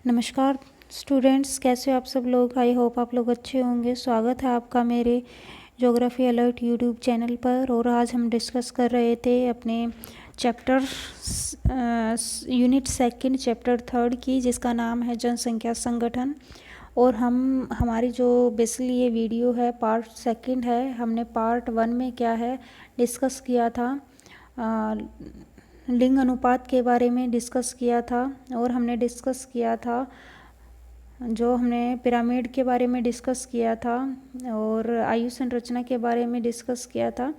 नमस्कार स्टूडेंट्स, कैसे हो आप सब लोग। आई होप आप लोग अच्छे होंगे। स्वागत है आपका मेरे ज्योग्राफी अलर्ट यूट्यूब चैनल पर। और आज हम डिस्कस कर रहे थे अपने chapter unit second chapter third की, जिसका नाम है जनसंख्या संगठन। और हमारी जो बेसिकली ये वीडियो है पार्ट सेकंड है। हमने पार्ट वन में क्या है डिस्कस किया था, लिंग अनुपात के बारे में डिस्कस किया था। और हमने डिस्कस किया था जो हमने पिरामिड के बारे में डिस्कस किया था और आयु संरचना के बारे में डिस्कस किया था।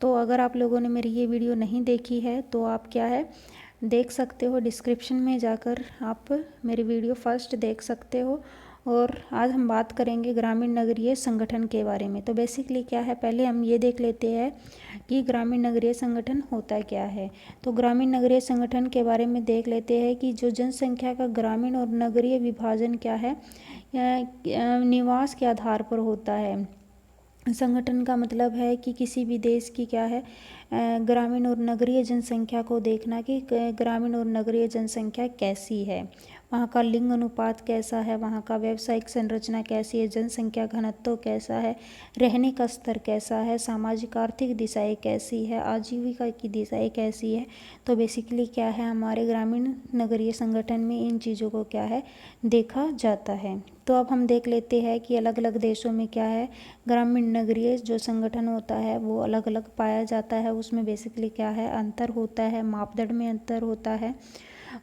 तो अगर आप लोगों ने मेरी ये वीडियो नहीं देखी है तो आप क्या है देख सकते हो, डिस्क्रिप्शन में जाकर आप मेरी वीडियो फर्स्ट देख सकते हो। और आज हम बात करेंगे ग्रामीण नगरीय संगठन के बारे में। तो बेसिकली क्या है, पहले हम ये देख लेते हैं कि ग्रामीण नगरीय संगठन होता क्या है। तो ग्रामीण नगरीय संगठन के बारे में देख लेते हैं कि जो जनसंख्या का ग्रामीण और नगरीय विभाजन क्या है निवास के आधार पर होता है। संगठन का मतलब है कि किसी भी देश की क्या है ग्रामीण और नगरीय जनसंख्या को देखना कि ग्रामीण और नगरीय जनसंख्या कैसी है, वहाँ का लिंग अनुपात कैसा है, वहाँ का व्यावसायिक संरचना कैसी है, जनसंख्या घनत्व कैसा है, रहने का स्तर कैसा है, सामाजिक आर्थिक दिशाएं कैसी है, आजीविका की दिशाएं कैसी है। तो बेसिकली क्या है, हमारे ग्रामीण नगरीय संगठन में इन चीज़ों को क्या है देखा जाता है। तो अब हम देख लेते हैं कि अलग अलग देशों में क्या है ग्रामीण नगरीय जो संगठन होता है वो अलग अलग पाया जाता है। उसमें बेसिकली क्या है अंतर होता है, मापदंड में अंतर होता है।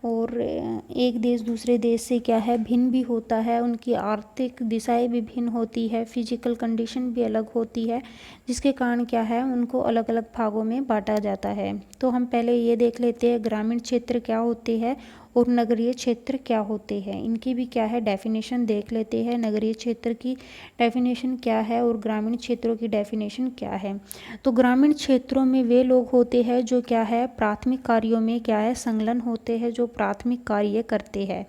और एक देश दूसरे देश से क्या है भिन्न भी होता है, उनकी आर्थिक दिशाएं भी भिन्न होती है, फिजिकल कंडीशन भी अलग होती है, जिसके कारण क्या है उनको अलग अलग भागों में बांटा जाता है। तो हम पहले ये देख लेते हैं ग्रामीण क्षेत्र क्या होते हैं और नगरीय क्षेत्र क्या होते हैं। इनकी भी क्या है डेफिनेशन देख लेते हैं। नगरीय क्षेत्र की डेफिनेशन क्या है और ग्रामीण क्षेत्रों की डेफिनेशन क्या है। तो ग्रामीण क्षेत्रों में वे लोग होते हैं जो क्या है प्राथमिक कार्यों में क्या है संलग्न होते हैं, जो प्राथमिक कार्य करते हैं।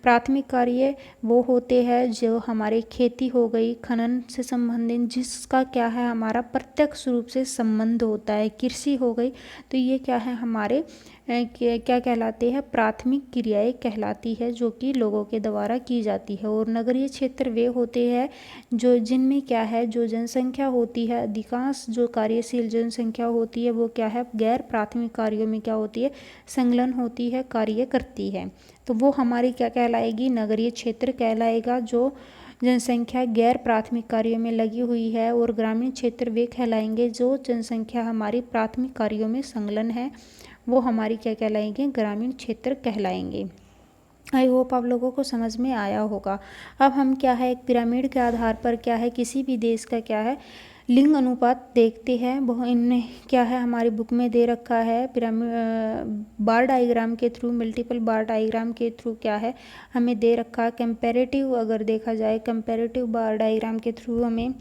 प्राथमिक कार्य वो होते हैं जो हमारे खेती हो गई, खनन से संबंधित जिसका क्या है हमारा प्रत्यक्ष रूप से संबंध होता है, कृषि हो गई। तो ये क्या है हमारे क्या कहलाते हैं प्राथमिक क्रियाएं कहलाती है, जो कि लोगों के द्वारा की जाती है। और नगरीय क्षेत्र वे होते हैं जो जिनमें क्या है जो जनसंख्या होती है, अधिकांश जो कार्यशील जनसंख्या होती है वो क्या है गैर प्राथमिक कार्यों में क्या होती है संलग्न होती है, कार्य करती है। तो वो हमारी क्या कहलाएगी नगरीय क्षेत्र कहलाएगा, जो जनसंख्या गैर प्राथमिक कार्यों में लगी हुई है। और ग्रामीण क्षेत्र वे कहलाएंगे जो जनसंख्या हमारी प्राथमिक कार्यों में संलग्न है, वो हमारी क्या कहलाएंगे ग्रामीण क्षेत्र कहलाएंगे। आई होप आप लोगों को समझ में आया होगा। अब हम क्या है एक पिरामिड के आधार पर क्या है किसी भी देश का क्या है लिंग अनुपात देखते हैं। वो इनमें क्या है हमारी बुक में दे रखा है पिरामिड बार डायग्राम के थ्रू, मल्टीपल बार डायग्राम के थ्रू क्या है हमें दे रखा है। कंपैरेटिव अगर देखा जाए कंपैरेटिव बार डायग्राम के थ्रू हमें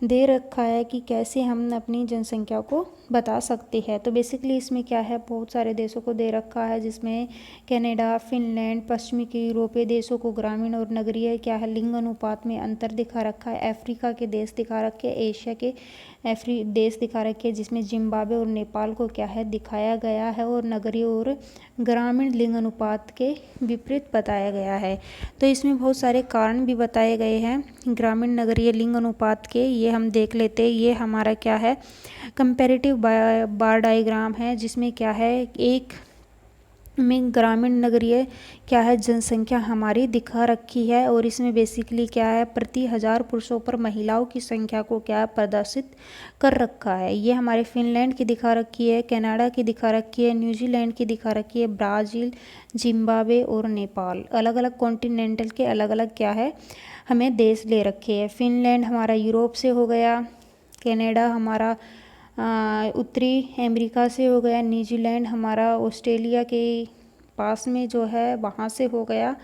दे रखा है कि कैसे हम अपनी जनसंख्या को बता सकते हैं। तो बेसिकली इसमें क्या है बहुत सारे देशों को दे रखा है, जिसमें कनाडा, फिनलैंड, पश्चिमी के यूरोपीय देशों को ग्रामीण और नगरीय क्या है लिंग अनुपात में अंतर दिखा रखा है। अफ्रीका के देश दिखा रखे, एशिया के देश दिखा रखे, जिसमें जिम्बाब्वे और नेपाल को क्या है दिखाया गया है और नगरीय और ग्रामीण लिंग अनुपात के विपरीत बताया गया है। तो इसमें बहुत सारे कारण भी बताए गए हैं ग्रामीण नगरीय लिंग अनुपात के, ये हम देख लेते हैं। ये हमारा क्या है कंपैरेटिव बार डायग्राम है, जिसमें क्या है एक में ग्रामीण नगरीय क्या है जनसंख्या हमारी दिखा रखी है। और इसमें बेसिकली क्या है प्रति 1000 पुरुषों पर महिलाओं की संख्या को क्या प्रदर्शित कर रखा है। ये हमारे फिनलैंड की दिखा रखी है, कनाडा की दिखा रखी है, न्यूजीलैंड की दिखा रखी है, ब्राज़ील, जिम्बाब्वे और नेपाल। अलग अलग कॉन्टिनेंटल के अलग अलग क्या है हमें देश ले रखे हैं। फिनलैंड हमारा यूरोप से हो गया, कनाडा हमारा उत्तरी अमेरिका से हो गया, न्यूजीलैंड हमारा ऑस्ट्रेलिया के पास में जो है वहाँ से हो गया,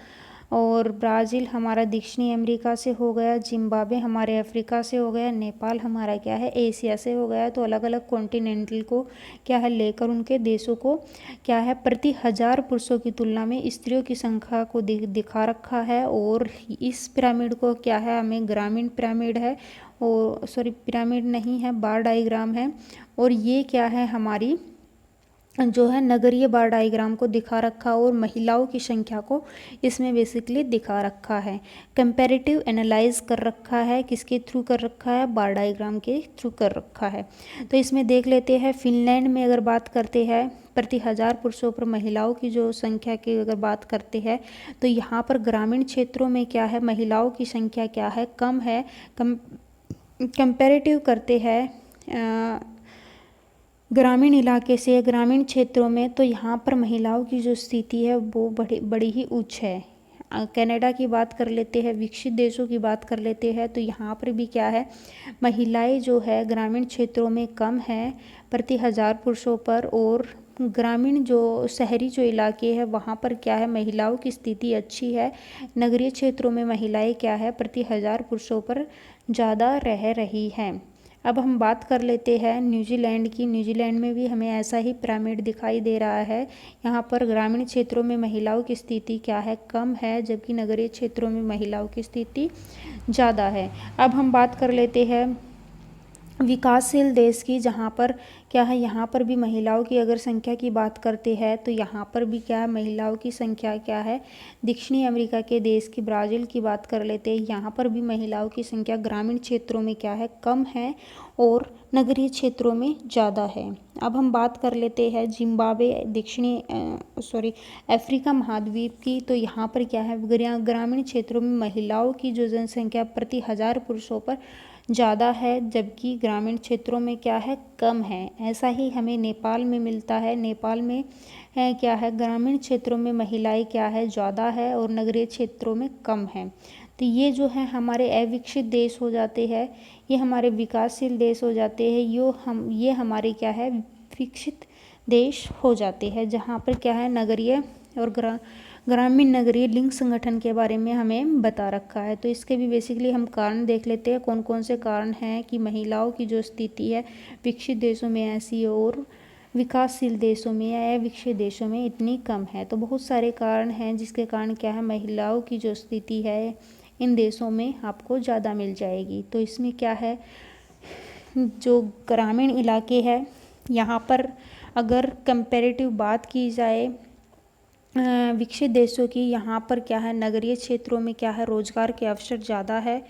और ब्राज़ील हमारा दक्षिणी अमेरिका से हो गया, जिम्बाब्वे हमारे अफ्रीका से हो गया, नेपाल हमारा क्या है एशिया से हो गया। तो अलग अलग कॉन्टिनेंटल को क्या है लेकर उनके देशों को क्या है प्रति 1000 पुरुषों की तुलना में स्त्रियों की संख्या को दिखा रखा है। और इस पिरामिड को क्या है हमें ग्रामीण पिरामिड है, और सॉरी पिरामिड नहीं है बार डायग्राम है। और ये क्या है हमारी जो है नगरीय बार डायग्राम को दिखा रखा और महिलाओं की संख्या को इसमें बेसिकली दिखा रखा है। कंपैरेटिव एनालाइज कर रखा है, किसके थ्रू कर रखा है, बार डायग्राम के थ्रू कर रखा है। तो इसमें देख लेते हैं फिनलैंड में अगर बात करते हैं प्रति 1000 पुरुषों पर महिलाओं की जो संख्या की अगर बात करते हैं तो यहाँ पर ग्रामीण क्षेत्रों में क्या है, महिलाओं की संख्या क्या है, कम है। कंपैरेटिव करते हैं ग्रामीण इलाके से ग्रामीण क्षेत्रों में, तो यहाँ पर महिलाओं की जो स्थिति है वो बड़ी ही उच्च है। कनाडा की बात कर लेते हैं, विकसित देशों की बात कर लेते हैं, तो यहाँ पर भी क्या है, महिलाएं जो है ग्रामीण क्षेत्रों में कम है प्रति 1000 पुरुषों पर, और ग्रामीण जो शहरी जो इलाके हैं वहाँ पर क्या है, महिलाओं की स्थिति अच्छी है। नगरीय क्षेत्रों में महिलाएं क्या है, प्रति 1000 पुरुषों पर ज़्यादा रह रही हैं। अब हम बात कर लेते हैं न्यूजीलैंड की। न्यूजीलैंड में भी हमें ऐसा ही पिरामिड दिखाई दे रहा है। यहाँ पर ग्रामीण क्षेत्रों में महिलाओं की स्थिति क्या है, कम है, जबकि नगरीय क्षेत्रों में महिलाओं की स्थिति ज़्यादा है। अब हम बात कर लेते हैं विकासशील देश की, जहाँ पर क्या है, यहाँ पर भी महिलाओं की अगर संख्या की बात करते हैं तो यहाँ पर भी क्या है, महिलाओं की संख्या क्या है, दक्षिणी अमेरिका के देश की ब्राज़ील की बात कर लेते हैं, यहाँ पर भी महिलाओं की संख्या ग्रामीण क्षेत्रों में क्या है, कम है, और नगरीय क्षेत्रों में ज़्यादा है। अब हम बात कर लेते हैं जिम्बाब्वे अफ्रीका महाद्वीप की। तो यहाँ पर क्या है, ग्रामीण क्षेत्रों में महिलाओं की जो जनसंख्या प्रति 1000 पुरुषों पर ज़्यादा है, जबकि ग्रामीण क्षेत्रों में क्या है, कम है। ऐसा ही हमें नेपाल में मिलता है। नेपाल में है क्या है, ग्रामीण क्षेत्रों में महिलाएं क्या है, ज़्यादा है, और नगरीय क्षेत्रों में कम है। तो ये जो है हमारे अविकसित देश हो जाते हैं, ये हमारे विकासशील देश हो जाते हैं, ये हमारे क्या है, विकसित देश हो जाते हैं, जहाँ पर क्या है, नगरीय और ग्रामीण नगरीय लिंग संगठन के बारे में हमें बता रखा है। तो इसके भी बेसिकली हम कारण देख लेते हैं, कौन कौन से कारण हैं कि महिलाओं की जो स्थिति है विकसित देशों में ऐसी और विकासशील देशों में या विकसित देशों में इतनी कम है। तो बहुत सारे कारण हैं जिसके कारण क्या है, महिलाओं की जो स्थिति है इन देशों में आपको ज़्यादा मिल जाएगी। तो इसमें क्या है, जो ग्रामीण इलाके हैं यहाँ पर अगर कंपैरेटिव बात की जाए विकसित देशों की, यहाँ पर क्या है, नगरीय क्षेत्रों में क्या है, रोजगार के अवसर ज़्यादा है।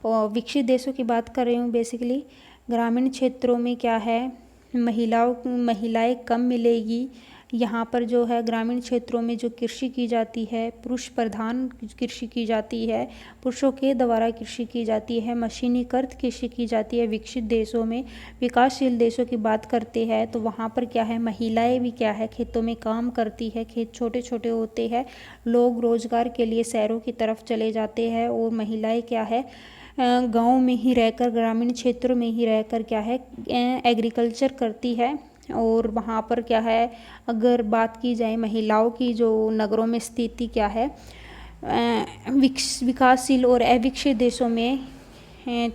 और विकसित देशों की बात कर रही हूँ बेसिकली, ग्रामीण क्षेत्रों में क्या है, महिलाएं कम मिलेगी। यहाँ पर जो है ग्रामीण क्षेत्रों में जो कृषि की जाती है, पुरुष प्रधान कृषि की जाती है, पुरुषों के द्वारा कृषि की जाती है, मशीनीकृत कृषि की जाती है। विकसित देशों में, विकासशील देशों की बात करते हैं तो वहाँ पर क्या है, महिलाएं भी क्या है, खेतों में काम करती है, खेत छोटे छोटे होते हैं, लोग रोजगार के लिए शहरों की तरफ चले जाते हैं, और महिलाएं क्या है, गांव में ही रहकर, ग्रामीण क्षेत्रों में ही रहकर क्या है, एग्रीकल्चर करती है। और वहाँ पर क्या है, अगर बात की जाए महिलाओं की जो नगरों में स्थिति क्या है, विकासशील और अविकसित देशों में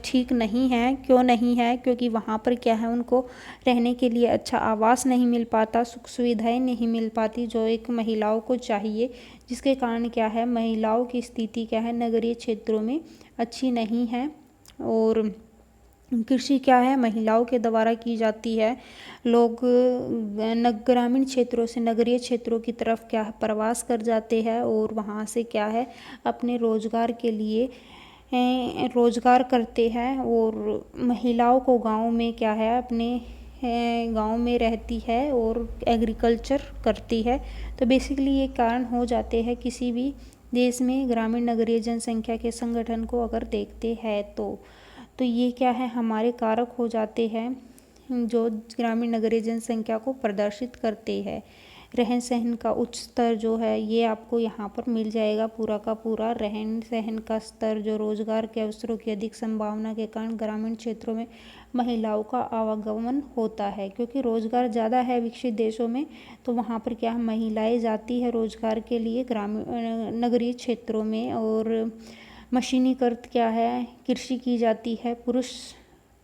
ठीक नहीं है। क्यों नहीं है, क्योंकि वहाँ पर क्या है, उनको रहने के लिए अच्छा आवास नहीं मिल पाता, सुख सुविधाएं नहीं मिल पाती जो एक महिलाओं को चाहिए, जिसके कारण क्या है, महिलाओं की स्थिति क्या है, नगरीय क्षेत्रों में अच्छी नहीं है। और कृषि क्या है, महिलाओं के द्वारा की जाती है। लोग ग्रामीण क्षेत्रों से नगरीय क्षेत्रों की तरफ क्या है, प्रवास कर जाते हैं, और वहाँ से क्या है, अपने रोजगार के लिए रोजगार करते हैं। और महिलाओं को गांव में क्या है, अपने गांव में रहती है और एग्रीकल्चर करती है। तो बेसिकली ये कारण हो जाते हैं किसी भी देश में ग्रामीण नगरीय जनसंख्या के संगठन को अगर देखते हैं तो ये क्या है, हमारे कारक हो जाते हैं जो ग्रामीण नगरीय जनसंख्या को प्रदर्शित करते हैं। रहन सहन का उच्च स्तर जो है ये आपको यहाँ पर मिल जाएगा, पूरा का पूरा रहन सहन का स्तर, जो रोजगार के अवसरों की अधिक संभावना के कारण ग्रामीण क्षेत्रों में महिलाओं का आवागमन होता है, क्योंकि रोजगार ज़्यादा है विकसित देशों में, तो वहाँ पर क्या महिलाएं जाती है रोजगार के लिए ग्रामीण नगरीय क्षेत्रों में। और मशीनीकृत क्या है, कृषि की जाती है, पुरुष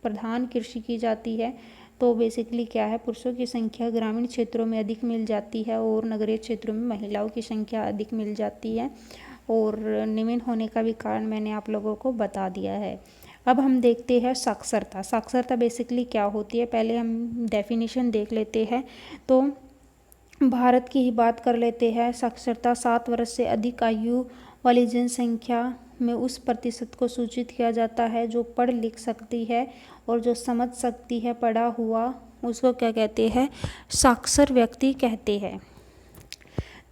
प्रधान कृषि की जाती है। तो बेसिकली क्या है, पुरुषों की संख्या ग्रामीण क्षेत्रों में अधिक मिल जाती है और नगरीय क्षेत्रों में महिलाओं की संख्या अधिक मिल जाती है। और निम्न होने का भी कारण मैंने आप लोगों को बता दिया है। अब हम देखते हैं साक्षरता। साक्षरता बेसिकली क्या होती है, पहले हम डेफिनेशन देख लेते हैं। तो भारत की ही बात कर लेते हैं। साक्षरता 7 वर्ष से अधिक आयु वाली जनसंख्या में उस प्रतिशत को सूचित किया जाता है जो पढ़ लिख सकती है और जो समझ सकती है पढ़ा हुआ, उसको क्या कहते हैं, साक्षर व्यक्ति कहते हैं।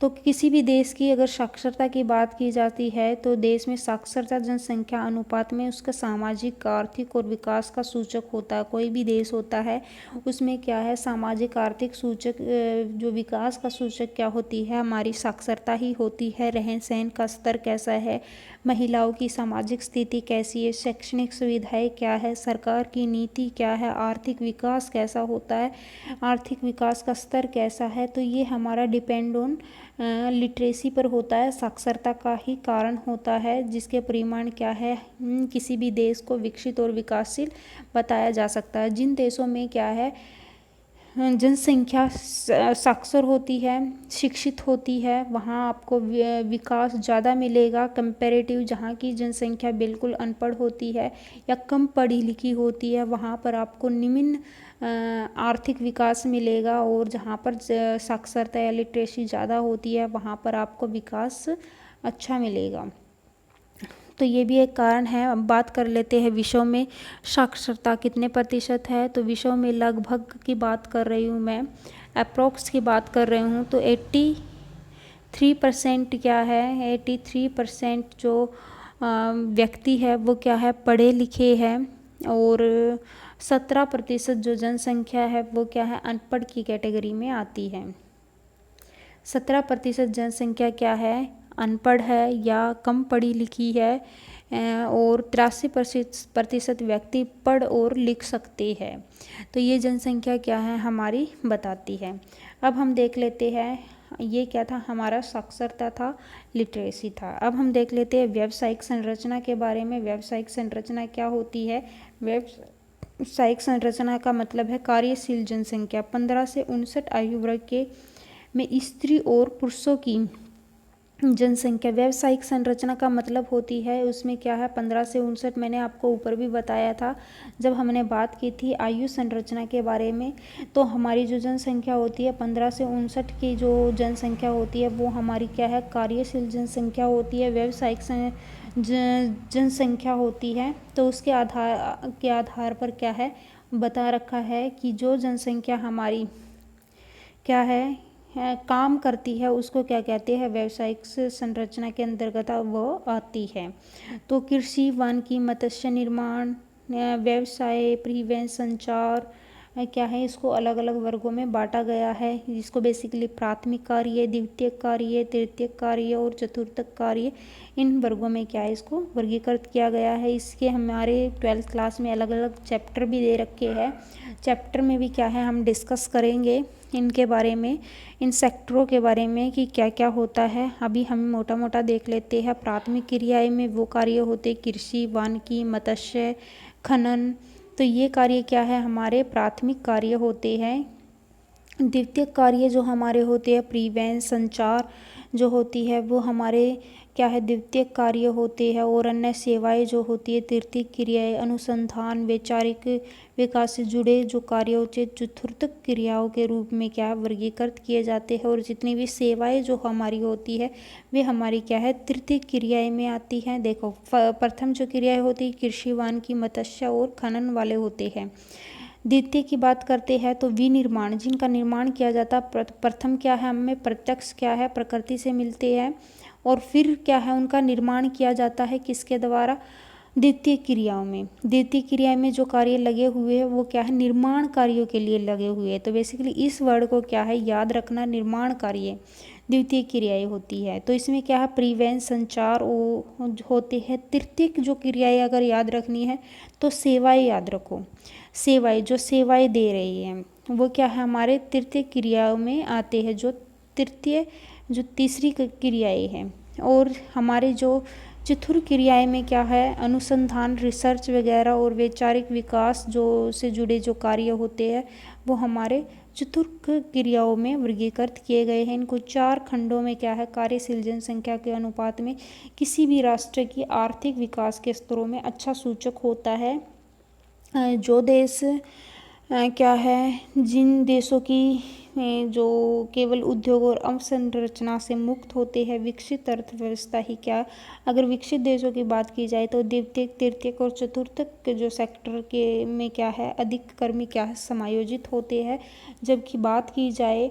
तो किसी भी देश की अगर साक्षरता की बात की जाती है तो देश में साक्षरता जनसंख्या अनुपात में उसका सामाजिक, आर्थिक और विकास का सूचक होता है। कोई भी देश होता है उसमें क्या है, सामाजिक आर्थिक सूचक, जो विकास का सूचक क्या होती है, हमारी साक्षरता ही होती है। रहन सहन का स्तर कैसा है, महिलाओं की सामाजिक स्थिति कैसी है, शैक्षणिक सुविधाएं क्या है, सरकार की नीति क्या है, आर्थिक विकास कैसा होता है, आर्थिक विकास का स्तर कैसा है। तो ये हमारा डिपेंड ऑन लिटरेसी पर होता है, साक्षरता का ही कारण होता है, जिसके परिमाण क्या है, किसी भी देश को विकसित और विकासशील बताया जा सकता है। जिन देशों में क्या है, जनसंख्या साक्षर होती है, शिक्षित होती है, वहाँ आपको विकास ज़्यादा मिलेगा कंपैरेटिव जहाँ की जनसंख्या बिल्कुल अनपढ़ होती है या कम पढ़ी लिखी होती है, वहाँ पर आपको निम्न आर्थिक विकास मिलेगा। और जहाँ पर साक्षरता या लिटरेसी ज़्यादा होती है वहाँ पर आपको विकास अच्छा मिलेगा। तो ये भी एक कारण है। अब बात कर लेते हैं विश्व में साक्षरता कितने प्रतिशत है। तो विश्व में लगभग की बात कर रही हूँ मैं, अप्रोक्स की बात कर रही हूँ, तो 83% क्या है, 83% जो व्यक्ति है वो क्या है, पढ़े लिखे हैं। और 17% जो जनसंख्या है वो क्या है, अनपढ़ की कैटेगरी में आती है। 17% जनसंख्या क्या है, अनपढ़ है या कम पढ़ी लिखी है। और 83% व्यक्ति पढ़ और लिख सकते हैं। तो ये जनसंख्या क्या है हमारी बताती है। अब हम देख लेते हैं, ये क्या था, हमारा साक्षरता था, लिटरेसी था। अब हम देख लेते हैं व्यावसायिक संरचना के बारे में। व्यावसायिक संरचना क्या होती है, व्यावसायिक संरचना का मतलब है कार्यशील जनसंख्या। 15 से 59 आयु वर्ग के में स्त्री और पुरुषों की जनसंख्या। व्यावसायिक संरचना का मतलब होती है उसमें क्या है, 15 से 59, मैंने आपको ऊपर भी बताया था जब हमने बात की थी आयु संरचना के बारे में। तो हमारी जो जनसंख्या होती है 15 से 59 की जो जनसंख्या होती है वो हमारी क्या है, कार्यशील जनसंख्या होती है, व्यावसायिक जनसंख्या होती है। तो उसके आधार पर क्या है बता रखा है कि जो जनसंख्या हमारी क्या है काम करती है उसको क्या कहते हैं, व्यावसायिक संरचना के अंतर्गत वो आती है। तो कृषि, वानिकी, मत्स्य निर्माण, व्यवसाय, परिवहन, संचार क्या है, इसको अलग अलग वर्गों में बांटा गया है, जिसको बेसिकली प्राथमिक कार्य, द्वितीयक कार्य, तृतीयक कार्य और चतुर्थक कार्य, इन वर्गों में क्या है इसको वर्गीकृत किया गया है। इसके हमारे 12th क्लास में अलग अलग चैप्टर भी दे रखे हैं। चैप्टर में भी क्या है हम डिस्कस करेंगे इनके बारे में, इन सेक्टरों के बारे में कि क्या क्या होता है। अभी हम मोटा मोटा देख लेते हैं। प्राथमिक क्रियाएं में वो कार्य होते कृषि, वानिकी, मत्स्य, खनन। तो ये कार्य क्या है, हमारे प्राथमिक कार्य होते हैं। द्वितीयक कार्य जो हमारे होते हैं, परिवहन, संचार जो होती है वो हमारे क्या है, द्वितीयक कार्य होते हैं। और अन्य सेवाएं जो होती है, तृतीयक क्रियाएं, अनुसंधान, वैचारिक विकास से जुड़े जो कार्य होते हैं, चतुर्थक क्रियाओं के रूप में क्या है वर्गीकृत किए जाते हैं। और जितनी भी सेवाएं जो हमारी होती है वे हमारी क्या है, तृतीयक क्रियाएं में आती हैं। देखो प्रथम जो क्रियाएं होती है कृषि, वानिकी, मत्स्य और खनन वाले होते हैं। द्वितीय की बात करते हैं तो विनिर्माण, जिनका निर्माण किया जाता है। प्रथम क्या है, हमें प्रत्यक्ष क्या है प्रकृति से मिलते हैं, और फिर क्या है उनका निर्माण किया जाता है किसके द्वारा, द्वितीय क्रियाओं में। द्वितीय क्रिया में जो कार्य लगे हुए हैं वो क्या है, निर्माण कार्यों के लिए लगे हुए हैं। तो बेसिकली इस वर्ड को क्या है याद रखना, निर्माण कार्य द्वितीय क्रियाएं होती है। तो इसमें क्या है, परिवहन, संचार होते हैं। तृतीयक जो क्रियाएं अगर याद रखनी है तो सेवाएं याद रखो। सेवाएं, जो सेवाएं दे रही हैं वो क्या है, हमारे तृतीय क्रियाओं में आते हैं, जो तीसरी क्रियाएं हैं। और हमारे जो चतुर्थ क्रियाएं में क्या है, अनुसंधान, रिसर्च वगैरह और वैचारिक विकास जो से जुड़े जो कार्य होते हैं वो हमारे चतुर्थ क्रियाओं में वर्गीकृत किए गए हैं। इनको 4 खंडों में क्या है, कार्यशील जनसंख्या के अनुपात में किसी भी राष्ट्र की आर्थिक विकास के स्तरों में अच्छा सूचक होता है। जो देश क्या है, जिन देशों की जो केवल उद्योग और अवसंरचना से मुक्त होते हैं विकसित अर्थव्यवस्था ही क्या, अगर विकसित देशों की बात की जाए तो द्वितीयक तृतीयक और चतुर्थक के जो सेक्टर के में क्या है अधिक कर्मी क्या है समायोजित होते हैं। जबकि बात की जाए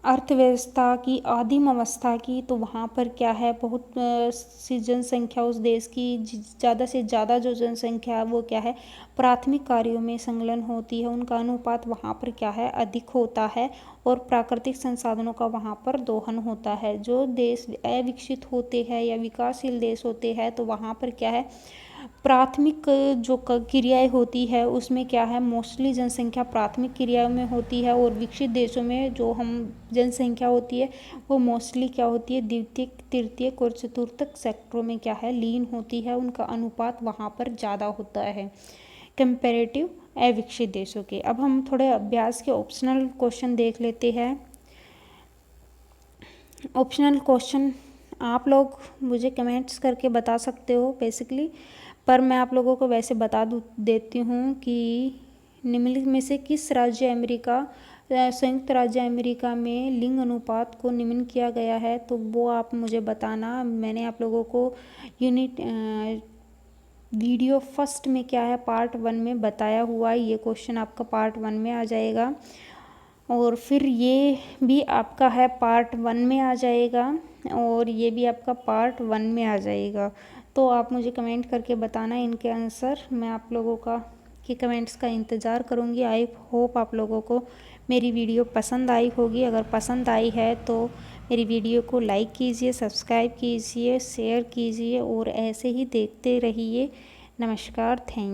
अर्थव्यवस्था की आदिम अवस्था की तो वहाँ पर क्या है बहुत सी जनसंख्या उस देश की ज़्यादा से ज़्यादा जो जनसंख्या है वो क्या है प्राथमिक कार्यों में संलग्न होती है, उनका अनुपात वहाँ पर क्या है अधिक होता है और प्राकृतिक संसाधनों का वहाँ पर दोहन होता है। जो देश अविकसित होते हैं या विकासशील देश होते हैं तो वहाँ पर क्या है प्राथमिक जो क्रियाएं होती है उसमें क्या है मोस्टली जनसंख्या प्राथमिक क्रियाओं में होती है और विकसित देशों में जो हम जनसंख्या होती है वो मोस्टली क्या होती है द्वितीयक तृतीयक और चतुर्थक सेक्टरों में क्या है लीन होती है, उनका अनुपात वहाँ पर ज़्यादा होता है कंपैरेटिव अविकसित देशों के। अब हम थोड़े अभ्यास के ऑप्शनल क्वेश्चन देख लेते हैं। ऑप्शनल क्वेश्चन आप लोग मुझे कमेंट्स करके बता सकते हो बेसिकली, पर मैं आप लोगों को वैसे बता देती हूँ कि निम्नलिखित में से किस राज्य अमेरिका संयुक्त राज्य अमेरिका में लिंग अनुपात को निम्न किया गया है, तो वो आप मुझे बताना। मैंने आप लोगों को यूनिट वीडियो फर्स्ट में क्या है पार्ट 1 में बताया हुआ है, ये क्वेश्चन आपका पार्ट 1 में आ जाएगा और फिर ये भी आपका है पार्ट 1 में आ जाएगा और ये भी आपका पार्ट 1 में आ जाएगा। तो आप मुझे कमेंट करके बताना इनके आंसर, मैं आप लोगों का कि कमेंट्स का इंतज़ार करूँगी। आई होप आप लोगों को मेरी वीडियो पसंद आई होगी। अगर पसंद आई है तो मेरी वीडियो को लाइक कीजिए, सब्सक्राइब कीजिए, शेयर कीजिए और ऐसे ही देखते रहिए। नमस्कार, थैंक